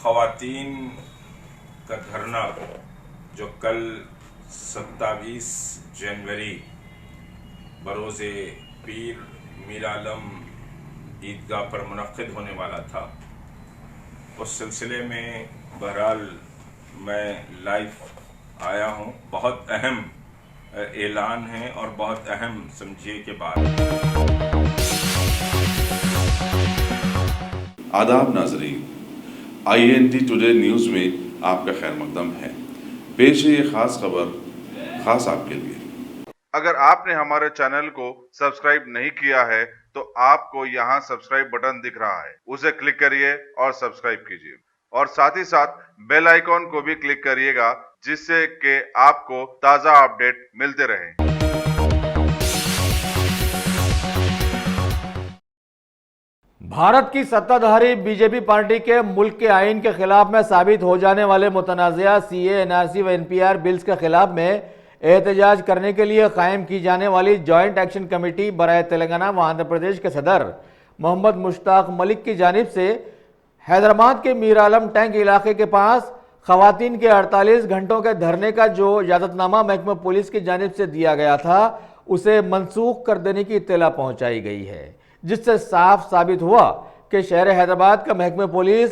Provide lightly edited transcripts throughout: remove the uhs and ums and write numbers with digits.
ख़वातीन का धरना जो कल 27 जनवरी बरोज़े पीर मीर आलम ईदगाह पर मुनक़्क़िद होने वाला था, उस सिलसिले में बहरहाल मैं लाइव आया हूँ। बहुत अहम ऐलान है और बहुत अहम समझिए के बाद। आदाब नाज़रीन, INT टुडे न्यूज़ में आपका खैर मकदम है। पेश है ये ख़ास खबर ख़ास आपके लिए। अगर आपने हमारे चैनल को सब्सक्राइब नहीं किया है तो आपको यहाँ सब्सक्राइब बटन दिख रहा है, उसे क्लिक करिए और सब्सक्राइब कीजिए और साथ ही साथ बेल आइकॉन को भी क्लिक करिएगा, जिससे कि आपको ताज़ा अपडेट मिलते रहें। भारत की सत्ताधारी बीजेपी पार्टी के मुल्क के आइन के खिलाफ में साबित हो जाने वाले मुतनाज़िया CA, NRC व NPR बिल्स के खिलाफ में एहतजाज करने के लिए कायम की जाने वाली जॉइंट एक्शन कमेटी बराए तेलंगाना व आंध्र प्रदेश के सदर मोहम्मद मुश्ताक मलिक की जानिब से हैदराबाद के मीर आलम टैंक इलाके के पास ख़वातीन के 48 घंटों के धरने का जो इजाज़तनामा महकमा पुलिस की जानिब से दिया गया था, उसे मनसूख कर देने की इत्तला पहुँचाई गई है, जिससे साफ साबित हुआ कि शहर हैदराबाद का महकमा पुलिस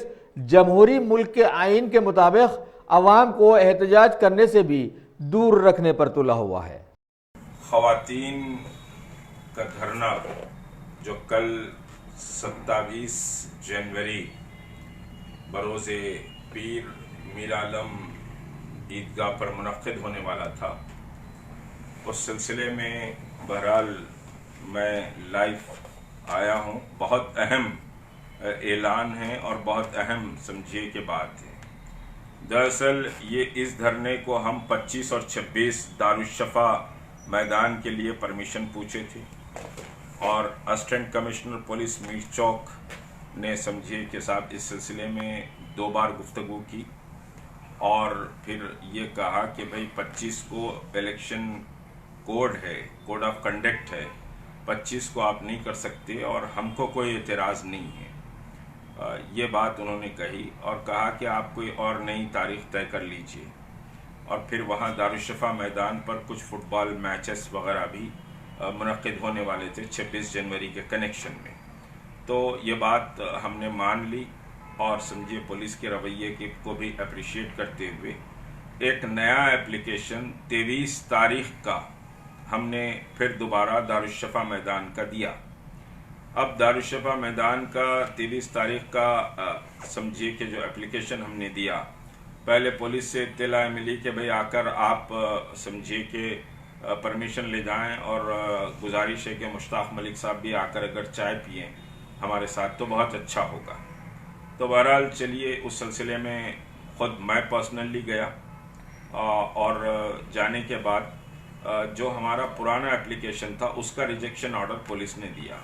जमहूरी मुल्क के आइन के मुताबिक अवाम को एहतजाज करने से भी दूर रखने पर तुला हुआ है। ख़वातीन का धरना जो कल 27 जनवरी बरोज़े पीर मीर आलम ईदगाह पर मुनक़्क़िद होने वाला था, उस सिलसिले में बहरहाल मैं लाइव आया हूँ। बहुत अहम ऐलान है और बहुत अहम समझिए के बात है। दरअसल ये इस धरने को हम 25 और 26 दारुश्शफ़ा मैदान के लिए परमिशन पूछे थे और असिस्टेंट कमिश्नर पुलिस मीर चौक ने समझिए के साथ इस सिलसिले में 2 बार गुफ्तगू की और फिर ये कहा कि भाई 25 को इलेक्शन कोड है, कोड ऑफ कंडक्ट है, 25 को आप नहीं कर सकते और हमको कोई एतराज़ नहीं है। ये बात उन्होंने कही और कहा कि आप कोई और नई तारीख तय कर लीजिए। और फिर वहाँ दारुश्शफ़ा मैदान पर कुछ फुटबॉल मैचेस वगैरह भी मुनक़्क़िद होने वाले थे 26 जनवरी के कनेक्शन में। तो ये बात हमने मान ली और समझिए पुलिस के रवैये को भी अप्रिशिएट करते हुए एक नया एप्लीकेशन 23 तारीख का हमने फिर दोबारा दारुश्शफ़ा मैदान का दिया। अब दारुश्शफ़ा मैदान का 23 तारीख का समझिए कि जो एप्लीकेशन हमने दिया, पहले पुलिस से इत्तला मिली कि भाई आकर आप समझिए कि परमिशन ले जाएं और गुजारिश है कि मुश्ताक मलिक साहब भी आकर अगर चाय पिएं हमारे साथ तो बहुत अच्छा होगा। तो बहरहाल चलिए उस सिलसिले में ख़ुद मैं पर्सनली गया और जाने के बाद जो हमारा पुराना एप्लीकेशन था उसका रिजेक्शन ऑर्डर पुलिस ने दिया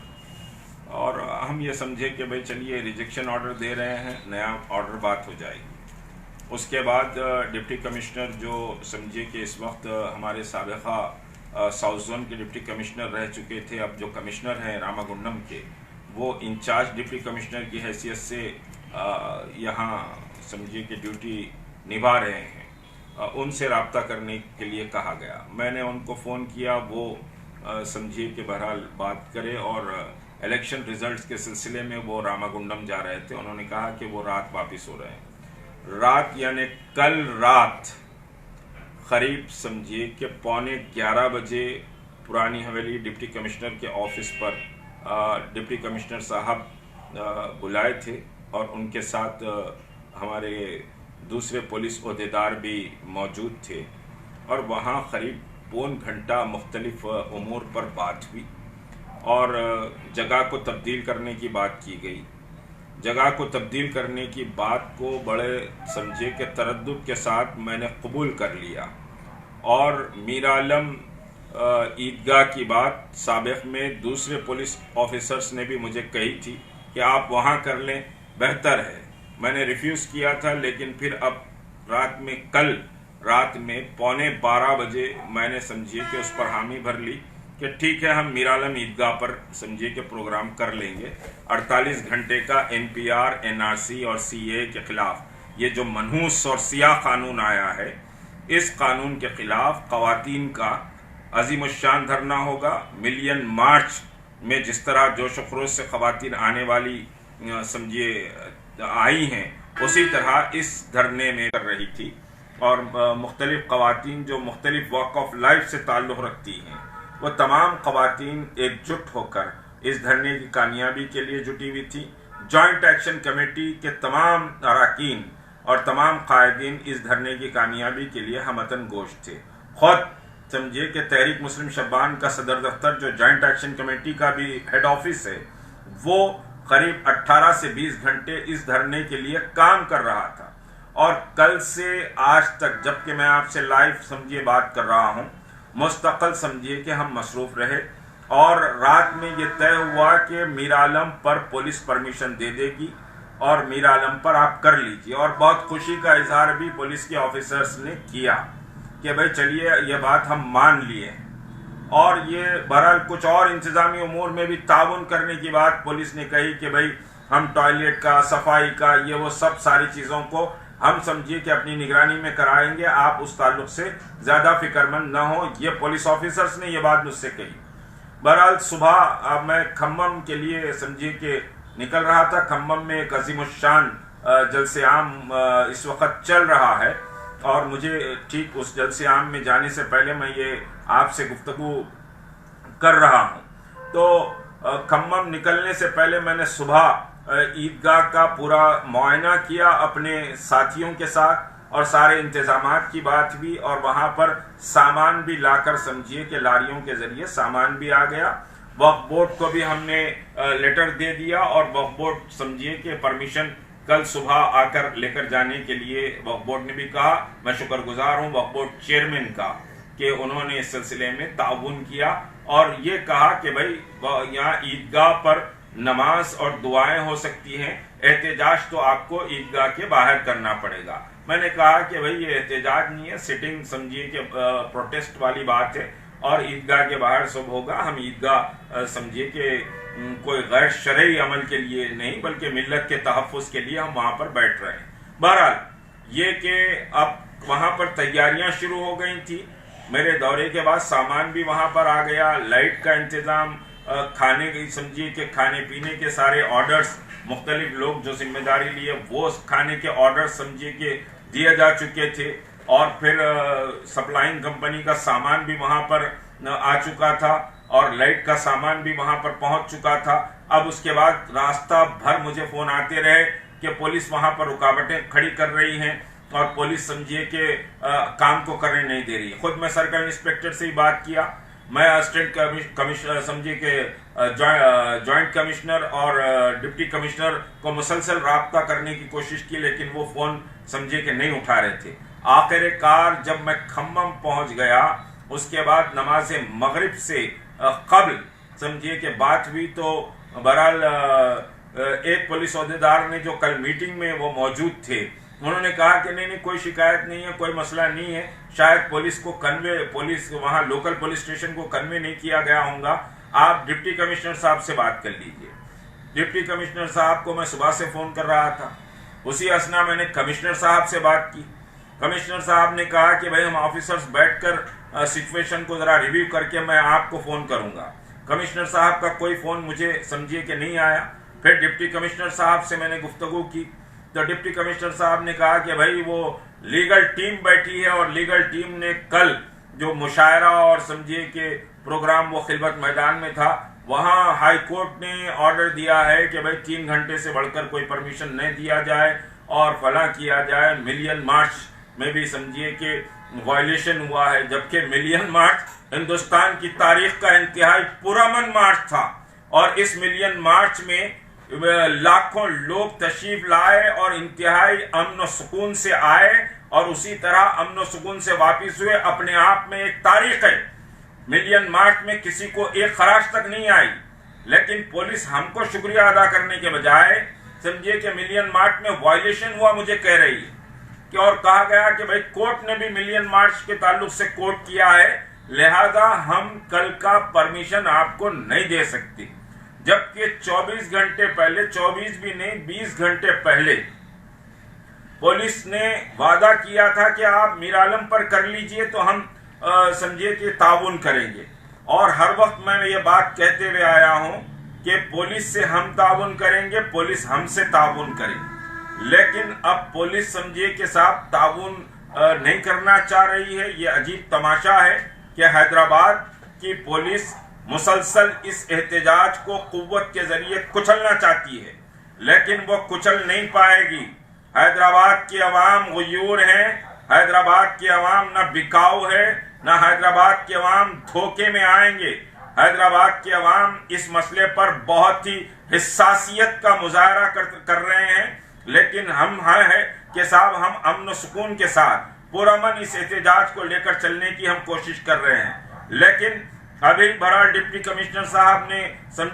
और हम ये समझे कि भाई चलिए रिजेक्शन ऑर्डर दे रहे हैं, नया ऑर्डर बात हो जाएगी। उसके बाद डिप्टी कमिश्नर जो समझिए कि इस वक्त हमारे साबिक़ा साउथ जोन के डिप्टी कमिश्नर रह चुके थे, अब जो कमिश्नर हैं रामागुंडम के, वो इंचार्ज डिप्टी कमिश्नर की हैसियत से यहाँ समझिए कि ड्यूटी निभा रहे हैं। उनसे रब्ता करने के लिए कहा गया। मैंने उनको फ़ोन किया, वो समझिए कि बहरहाल बात करे और इलेक्शन रिज़ल्ट्स के सिलसिले में वो रामागुंडम जा रहे थे। उन्होंने कहा कि वो रात वापस हो रहे हैं। रात यानी कल रात करीब समझिए कि 11:15 बजे पुरानी हवेली डिप्टी कमिश्नर के ऑफिस पर डिप्टी कमिश्नर साहब बुलाए थे और उनके साथ हमारे दूसरे पुलिस ओहदेदार भी मौजूद थे और वहाँ करीब पौन घंटा मुख्तलिफ उमूर पर बात हुई और जगह को तब्दील करने की बात की गई। जगह को तब्दील करने की बात को बड़े समझे के तरद्दुद के साथ मैंने कबूल कर लिया और मीर आलम ईदगाह की बात साबिक़ में दूसरे पुलिस ऑफिसर्स ने भी मुझे कही थी कि आप वहाँ कर लें, बेहतर है। मैंने रिफ्यूज़ किया था, लेकिन फिर अब कल रात में 11:15 बजे मैंने समझिए कि उस पर हामी भर ली कि ठीक है, हम मीर आलम ईदगाह पर समझिए कि प्रोग्राम कर लेंगे। 48 घंटे का NPR, NRC और CA के खिलाफ یہ جو منحوس اور سیاہ قانون آیا ہے، اس قانون کے خلاف خواتین کا عظیم الشان دھرنا ہوگا۔ ملین مارچ میں جس طرح جوش و خروش سے خواتین آنے والی سمجھیے آئی ہیں، اسی طرح اس دھرنے میں کر رہی تھی، اور مختلف خواتین جو مختلف واک آف لائف سے تعلق رکھتی ہیں، وہ تمام خواتین ایک جٹ ہو کر اس دھرنے کی کامیابی کے لیے جٹی ہوئی تھی۔ جوائنٹ ایکشن کمیٹی کے تمام اراکین اور تمام قائدین اس دھرنے کی کامیابی کے لیے ہموطن گوش تھے۔ خود سمجھیے کہ تحریک مسلم شبان کا صدر دفتر جو جوائنٹ ایکشن کمیٹی کا بھی ہیڈ آفس ہے، وہ قریب 18 سے 20 گھنٹے اس دھرنے کے لیے کام کر رہا تھا، اور کل سے آج تک جب کہ میں آپ سے لائیو سمجھیے بات کر رہا ہوں، مستقل سمجھیے کہ ہم مصروف رہے، اور رات میں یہ طے ہوا کہ میر عالم پر پولیس پرمیشن دے دے گی اور میر عالم پر آپ کر لیجیے، اور بہت خوشی کا اظہار بھی پولیس کے آفیسرز نے کیا کہ بھائی چلیے یہ بات ہم مان لیے، اور یہ بہرحال کچھ اور انتظامی امور میں بھی تعاون کرنے کی بات پولیس نے کہی کہ بھائی ہم ٹوائلٹ کا، صفائی کا، یہ وہ سب ساری چیزوں کو ہم سمجھیے کہ اپنی نگرانی میں کرائیں گے، آپ اس تعلق سے زیادہ فکر مند نہ ہو، یہ پولیس آفیسرز نے یہ بات مجھ سے کہی۔ بہرحال صبح میں کھمم کے لیے سمجھیے کہ نکل رہا تھا۔ کھمم میں ایک عظیم الشان جلسے عام اس وقت چل رہا ہے، اور مجھے ٹھیک اس جلسے عام میں جانے سے پہلے میں یہ آپ سے گفتگو کر رہا ہوں۔ تو کھمم نکلنے سے پہلے میں نے صبح عیدگاہ کا پورا معائنہ کیا اپنے ساتھیوں کے ساتھ، اور سارے انتظامات کی بات ہوئی، اور وہاں پر سامان بھی لا کر سمجھیے کہ لاریوں کے ذریعے سامان بھی آ گیا۔ وقف بورڈ کو بھی ہم نے لیٹر دے دیا، اور وقف بورڈ سمجھیے کہ پرمیشن کل صبح آ کر لے کر جانے کے لیے وقف بورڈ نے بھی کہا۔ میں شکر گزار ہوں وقف بورڈ چیئرمین کا کہ انہوں نے اس سلسلے میں تعاون کیا، اور یہ کہا کہ بھائی یہاں عیدگاہ پر نماز اور دعائیں ہو سکتی ہیں، احتجاج تو آپ کو عیدگاہ کے باہر کرنا پڑے گا۔ میں نے کہا کہ بھائی یہ احتجاج نہیں ہے، سٹنگ سمجھیے کہ پروٹیسٹ والی بات ہے، اور عیدگاہ کے باہر سب ہوگا۔ ہم عیدگاہ سمجھیے کہ کوئی غیر شرعی عمل کے لیے نہیں، بلکہ ملت کے تحفظ کے لیے ہم وہاں پر بیٹھ رہے ہیں۔ بہرحال یہ کہ اب وہاں پر تیاریاں شروع ہو گئی تھی، میرے دورے کے بعد سامان بھی وہاں پر آ گیا، لائٹ کا انتظام، کھانے کی سمجھیے کہ کھانے پینے کے سارے آرڈرز، مختلف لوگ جو ذمہ داری لیے وہ کھانے کے آرڈرز سمجھیے کہ دیے جا چکے تھے، اور پھر سپلائنگ کمپنی کا سامان بھی وہاں پر آ چکا تھا، اور لائٹ کا سامان بھی وہاں پر پہنچ چکا تھا۔ اب اس کے بعد راستہ بھر مجھے فون آتے رہے کہ پولیس وہاں پر رکاوٹیں کھڑی کر رہی ہیں، اور پولیس سمجھیے کہ کام کو کرنے نہیں دے رہی۔ خود میں سرکل انسپیکٹر سے ہی بات کیا، میں اسسٹنٹ کمشنر سمجھیے کہ جوائنٹ کمشنر اور ڈپٹی کمشنر کو مسلسل رابطہ کرنے کی کوشش کی، لیکن وہ فون سمجھیے کہ نہیں اٹھا رہے تھے۔ آخر کار جب میں کھمم پہنچ گیا، اس کے بعد نماز مغرب سے قبل سمجھیے کہ بات ہوئی، تو بہرحال ایک پولیس عہدیدار نے جو کل میٹنگ میں وہ موجود تھے، انہوں نے کہا کہ نہیں کوئی شکایت نہیں ہے، کوئی مسئلہ نہیں ہے، شاید پولیس وہاں لوکل پولیس اسٹیشن کو کنوے نہیں کیا گیا ہوگا، آپ ڈپٹی کمشنر صاحب سے بات کر لیجئے۔ ڈپٹی کمشنر صاحب کو میں صبح سے فون کر رہا تھا، اسی اسنا میں نے کمشنر صاحب سے بات کی۔ کمشنر صاحب نے کہا کہ بھائی ہم آفیسرز بیٹھ کر سچویشن کو ذرا ریویو کر کے میں آپ کو فون کروں گا۔ کمشنر صاحب کا کوئی فون مجھے سمجھیے کہ نہیں آیا۔ پھر ڈپٹی کمشنر صاحب سے میں نے گفتگو کی، تو ڈپٹی کمشنر صاحب نے کہا کہ بھائی وہ لیگل ٹیم بیٹھی ہے، اور لیگل ٹیم نے کل جو مشاعرہ اور سمجھیے کہ پروگرام وہ خلوت میدان میں تھا، وہاں ہائی کورٹ نے آرڈر دیا ہے کہ بھائی 3 گھنٹے سے بڑھ کر کوئی پرمیشن نہیں دیا جائے اور فلاں کیا جائے۔ ملین مارچ میں بھی سمجھیے کہ وائلیشن ہوا ہے، جبکہ ملین مارچ ہندوستان کی تاریخ کا انتہائی پرامن مارچ تھا، اور اس ملین مارچ میں لاکھوں لوگ تشریف لائے اور انتہائی امن و سکون سے آئے، اور اسی طرح امن و سکون سے واپس ہوئے۔ اپنے آپ میں ایک تاریخ ہے۔ ملین مارچ میں کسی کو ایک خراش تک نہیں آئی، لیکن پولیس ہم کو شکریہ ادا کرنے کے بجائے سمجھیے کہ ملین مارچ میں وائلیشن ہوا مجھے کہہ رہی ہے کہ، اور کہا گیا کہ بھائی کورٹ نے بھی ملین مارچ کے تعلق سے کوٹ کیا ہے، لہذا ہم کل کا پرمیشن آپ کو نہیں دے سکتے۔ جبکہ 24 گھنٹے پہلے، 24 بھی نہیں 20 گھنٹے پہلے पुलिस ने वादा किया था कि आप मीर आलम पर कर लीजिए तो हम समझिए कि ताउन करेंगे, और हर वक्त मैं ये बात कहते हुए आया हूँ कि पुलिस से हम ताउन करेंगे, पुलिस हमसे ताउन करेगी। लेकिन अब पुलिस समझिए कि साहब ताउन नहीं करना चाह रही है। ये अजीब तमाशा है कि हैदराबाद की पुलिस मुसलसल इस एहतजाज को कुव्वत के जरिए कुचलना चाहती है, लेकिन वो कुचल नहीं पाएगी। हैदराबाद की अवाम गुयूर है, हैदराबाद की अवाम न बिकाऊ है, न हैदराबाद की अवाम धोखे में आएंगे। हैदराबाद की अवाम इस मसले पर बहुत ही हिस्सासियत का मुजाहरा कर रहे हैं, लेकिन हम है कि साहब हम अमन सुकून के साथ पुरअमन इस एहतजाज को लेकर चलने की हम कोशिश कर रहे हैं। लेकिन अभी बहरहाल डिप्टी कमिश्नर साहब ने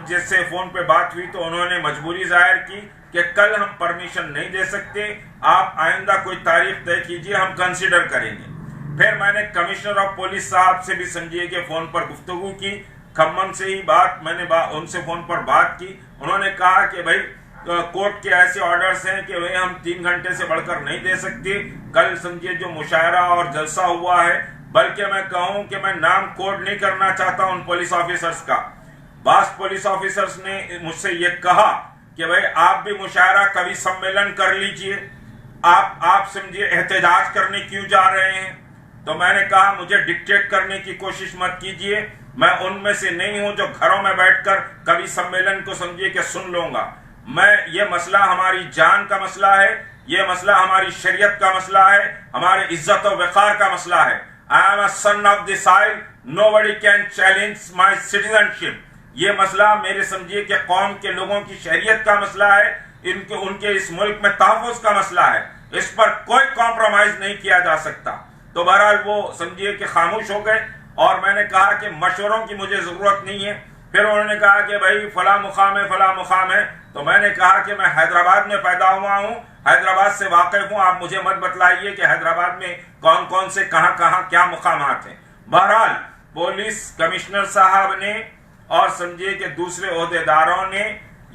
जिससे फोन पे बात हुई तो उन्होंने मजबूरी जाहिर की कि कल हम परमिशन नहीं दे सकते, आप आइंदा कोई तारीख तय कीजिए, हम कंसिडर करेंगे। फिर मैंने कमिश्नर ऑफ पुलिस साहब से भी समझिए कि फोन पर गुफ्तगू की, खम्मम से ही मैंने उनसे फोन पर बात की। उन्होंने कहा कि भाई कोर्ट के ऐसे ऑर्डर्स हैं कि भाई हम 3 घंटे से बढ़कर नहीं दे सकते। कल समझिए जो मुशायरा और जलसा हुआ है, बल्कि मैं कहूं कि मैं नाम कोड नहीं करना चाहता उन पुलिस ऑफिसर्स का। बास पुलिस ऑफिसर्स ने मुझसे ये कहा कि भाई आप भी मुशायरा कवि सम्मेलन कर लीजिए, आप समझिए एहतजाज करने क्यों जा रहे हैं। तो मैंने कहा मुझे डिक्टेट करने की कोशिश मत कीजिए, मैं उनमें से नहीं हूं जो घरों में बैठकर कवि सम्मेलन को समझिए कि सुन लूंगा। ये मसला हमारी जान का मसला है, ये मसला हमारी शरीयत का मसला है, हमारे इज्जत और वक़ार का मसला है। I am a son of the soil, nobody can challenge my citizenship. ये मसला मेरे समझिए कि कौम के लोगों की शरीयत का मसला है, उनके इस मुल्क में तहफ़्फ़ुज़ का मसला है, इस पर कोई कॉम्प्रोमाइज नहीं किया जा सकता। तो बहरहाल वो समझिए कि खामोश हो गए, और मैंने कहा कि मशवरों की मुझे जरूरत नहीं है। फिर उन्होंने कहा कि भाई फला मुकाम है, फला मुकाम है। तो मैंने कहा कि मैं हैदराबाद में पैदा हुआ हूँ, हैदराबाद से वाकिफ हूँ, आप मुझे मत बतलाइए कि हैदराबाद में कौन कौन से कहाँ क्या मुकामात हैं। बहरहाल पुलिस कमिश्नर साहब ने और समझिए कि दूसरे ओहदेदारों ने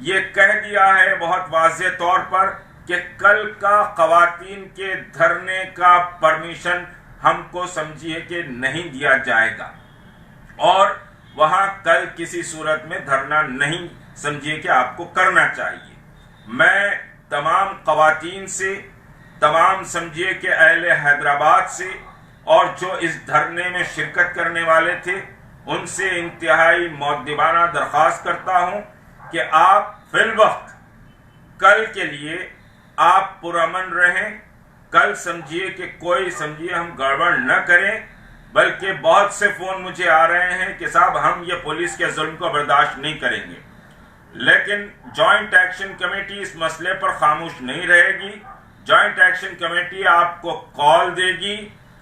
ये कह दिया है बहुत वाज़ेह तौर पर कि कल का ख़वातीन के धरने का परमिशन हमको समझिए कि नहीं दिया जाएगा, और वहां कल किसी सूरत में धरना नहीं समझिए कि आपको करना चाहिए। मैं तमाम ख़वातीन से, तमाम समझिए कि अहले हैदराबाद से, और जो इस धरने में शिरकत करने वाले थे उनसे इंतहाई मुअद्दिबाना दरख्वास्त करता हूं कि आप फिल वक्त कल के लिए आप पुरअमन रहें। कल समझिए कि कोई समझिए हम गड़बड़ न करें, बल्कि बहुत से फोन मुझे आ रहे हैं कि साहब हम ये पुलिस के जुल्म को बर्दाश्त नहीं करेंगे। लेकिन जॉइंट एक्शन कमेटी इस मसले पर खामोश नहीं रहेगी। जॉइंट एक्शन कमेटी आपको कॉल देगी।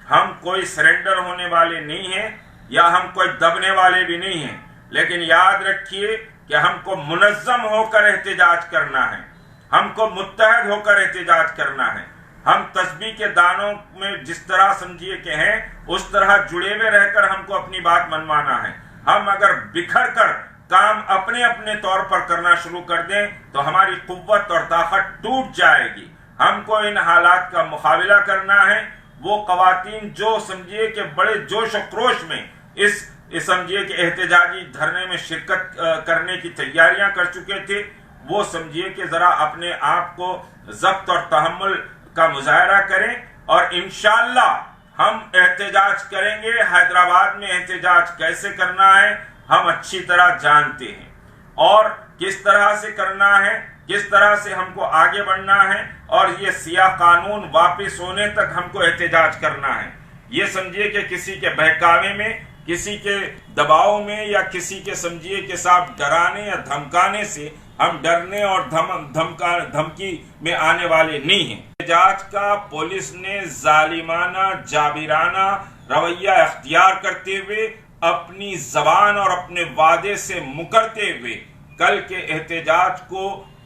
हम कोई सरेंडर होने वाले नहीं हैं, या हम कोई दबने वाले भी नहीं हैं, लेकिन याद रखिए कि हमको मुनज़्ज़म होकर एहतजाज करना है, हमको मुत्तहद होकर एहतजाज करना है। हम तस्बीह के दानों में जिस तरह समझिए कि हैं, उस तरह जुड़े हुए रहकर हमको अपनी बात मनवाना है। हम अगर बिखर कर काम अपने अपने तौर पर करना शुरू कर दें तो हमारी कुव्वत और ताकत टूट जाएगी। हमको इन हालात का मुकाबला करना है। वो ख़वातीन जो समझिए कि बड़े जोश और क्रोश में इस समझिए कि एहतजाजी धरने में शिरकत करने की तैयारियां कर चुके थे, वो समझिए कि ज़रा अपने आप को ज़ब्त और तहम्मुल का मुजाहरा करें, और इंशाअल्लाह हम एहतजाज करेंगे। हैदराबाद में एहतजाज कैसे करना है हम अच्छी तरह जानते हैं, और किस तरह से करना है, किस तरह से हमको आगे बढ़ना है, और ये सियाह कानून वापस होने तक हमको एहतजाज करना है। ये समझिए कि किसी के बहकावे में, किसी के दबाव में, या किसी के समझिए के साथ डराने या धमकाने से हम डरने और धमकी में आने वाले नहीं हैं। एहतजाज का पुलिस ने जालिमाना जाबिराना रवैया अख्तियार करते हुए, अपनी जबान और अपने वादे से मुकरते हुए कल के एहतजाज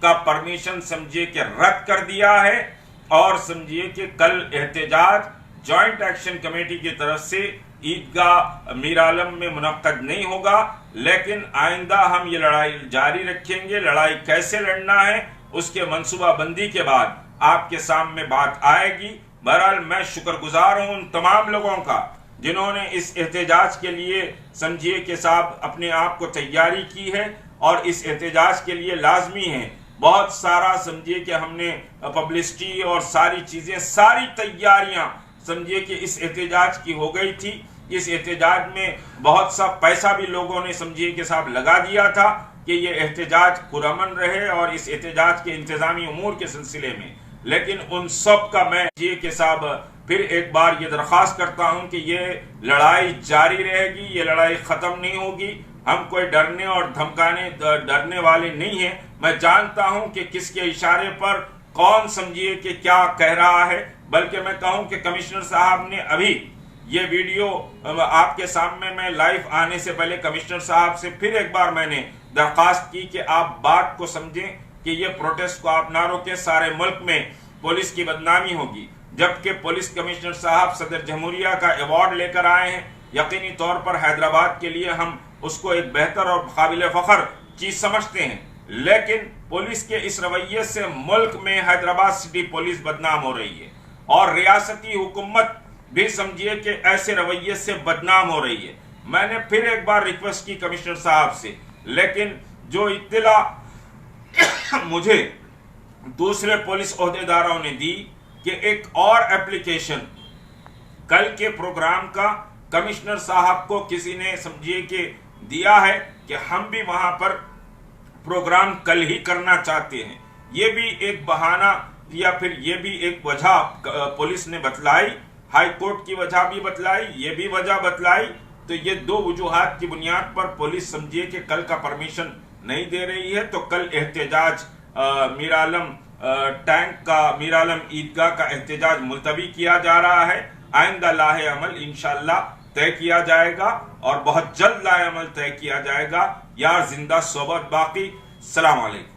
का परमिशन समझिए कि रद्द कर दिया है, और समझिए कि कल एहतजाज जॉइंट एक्शन कमेटी की तरफ से ईदगाह मीर आलम में मुनक्कद नहीं होगा। लेकिन आइंदा हम ये लड़ाई जारी रखेंगे। लड़ाई कैसे लड़ना है उसके मंसूबा बंदी के बाद آپ کے سامنے بات آئے گی. بہرحال میں شکر گزار ہوں ان تمام لوگوں کا جنہوں نے اس احتجاج کے لیے سمجھیے کہ صاحب اپنے آپ کو تیاری کی ہے اور اس احتجاج کے لیے لازمی ہے. بہت سارا سمجھیے کہ ہم نے پبلسٹی اور ساری چیزیں ساری تیاریاں سمجھیے کہ اس احتجاج کی ہو گئی تھی. اس احتجاج میں بہت سا پیسہ بھی لوگوں نے سمجھیے کہ صاحب لگا دیا تھا کہ یہ احتجاج پرامن رہے اور اس احتجاج کے انتظامی امور کے سلسلے میں. لیکن ان سب کا میں یہ کہ صاحب پھر ایک بار یہ درخواست کرتا ہوں کہ یہ لڑائی جاری رہے گی, یہ لڑائی ختم نہیں ہوگی. ہم کوئی ڈرنے اور دھمکانے ڈرنے والے نہیں ہیں. میں جانتا ہوں کہ کس کے اشارے پر کون سمجھیے کہ کیا کہہ رہا ہے. بلکہ میں کہوں کہ کمشنر صاحب نے ابھی یہ ویڈیو آپ کے سامنے میں لائیو آنے سے پہلے کمشنر صاحب سے پھر ایک بار میں نے درخواست کی کہ آپ بات کو سمجھیں کہ یہ پروٹیسٹ کو آپ نہ روکیں. سارے ملک میں پولیس کی بدنامی ہوگی. جبکہ پولیس کمشنر صاحب صدر جمہوریہ کا ایوارڈ لے کر آئے ہیں. یقینی طور پر حیدرآباد کے لیے ہم اس کو ایک بہتر اور قابل فخر چیز سمجھتے ہیں. لیکن پولیس کے اس رویے سے ملک میں حیدرآباد سٹی پولیس بدنام ہو رہی ہے اور ریاستی حکومت بھی سمجھیے کہ ایسے رویے سے بدنام ہو رہی ہے. میں نے پھر ایک بار ریکویسٹ کی کمشنر صاحب سے, لیکن جو اطلاع مجھے دوسرے پولیس عہدیداروں نے دی کہ ایک اور اپلیکیشن کل کے پروگرام کا کمشنر صاحب کو کسی نے سمجھیے کہ دیا ہے کہ ہم بھی وہاں پر پروگرام کل ہی کرنا چاہتے ہیں. یہ بھی ایک بہانہ یا پھر یہ بھی ایک وجہ پولیس نے بتلائی. ہائی کورٹ کی وجہ بھی بتلائی, یہ بھی وجہ بتلائی. تو یہ دو وجوہات کی بنیاد پر پولیس سمجھیے کہ کل کا پرمیشن نہیں دے رہی ہے. تو کل احتجاج میرعالم ٹینک کا میرعالم عیدگاہ کا احتجاج ملتوی کیا جا رہا ہے. آئندہ لاہ عمل انشاءاللہ طے کیا جائے گا اور بہت جلد لاہ عمل طے کیا جائے گا. یار زندہ صحبت باقی. السلام علیکم.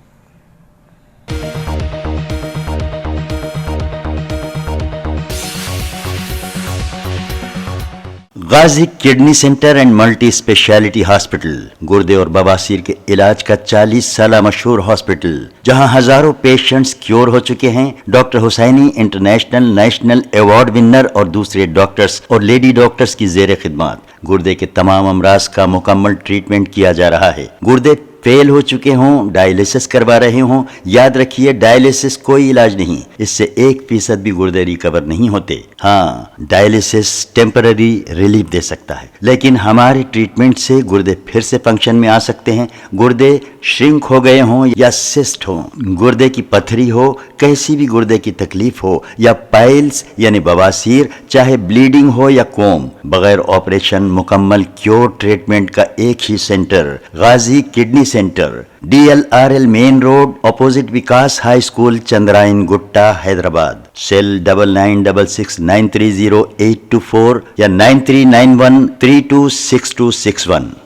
Ghazi kidney centre and multi speciality hospital گردے اور بواسیر کے علاج کا 40 سالہ مشہور ہاسپٹل جہاں ہزاروں پیشنٹس کیور ہو چکے ہیں. ڈاکٹر حسینی انٹرنیشنل نیشنل ایوارڈ ونر اور دوسرے ڈاکٹرز اور لیڈی ڈاکٹرز کی زیر خدمات گردے کے تمام امراض کا مکمل ٹریٹمنٹ کیا جا رہا ہے. گردے فیل ہو چکے ہوں, ڈائلیسس کروا رہے ہوں, یاد رکھیے ڈائلیسس کوئی علاج نہیں, اس سے 1% بھی گردے ریکور نہیں ہوتے. ہاں ڈائلیسس ٹیمپرری ریلیف دے سکتا ہے, لیکن ہمارے ٹریٹمنٹ سے گردے پھر سے فنکشن میں آ سکتے ہیں. گردے شرنک ہو گئے ہوں یا سسٹ ہوں, گردے کی پتھری ہو, کیسی بھی گردے کی تکلیف ہو, یا پائلز یعنی بواسیر, چاہے بلیڈنگ ہو یا کوم, بغیر آپریشن مکمل کیور ٹریٹمنٹ کا ایک ہی centre Ghazi kidney centre, DLRL main road opposite Vikas high school, Chandrayan Gutta, Hyderabad. Cell 9966930824 یا 9391326261.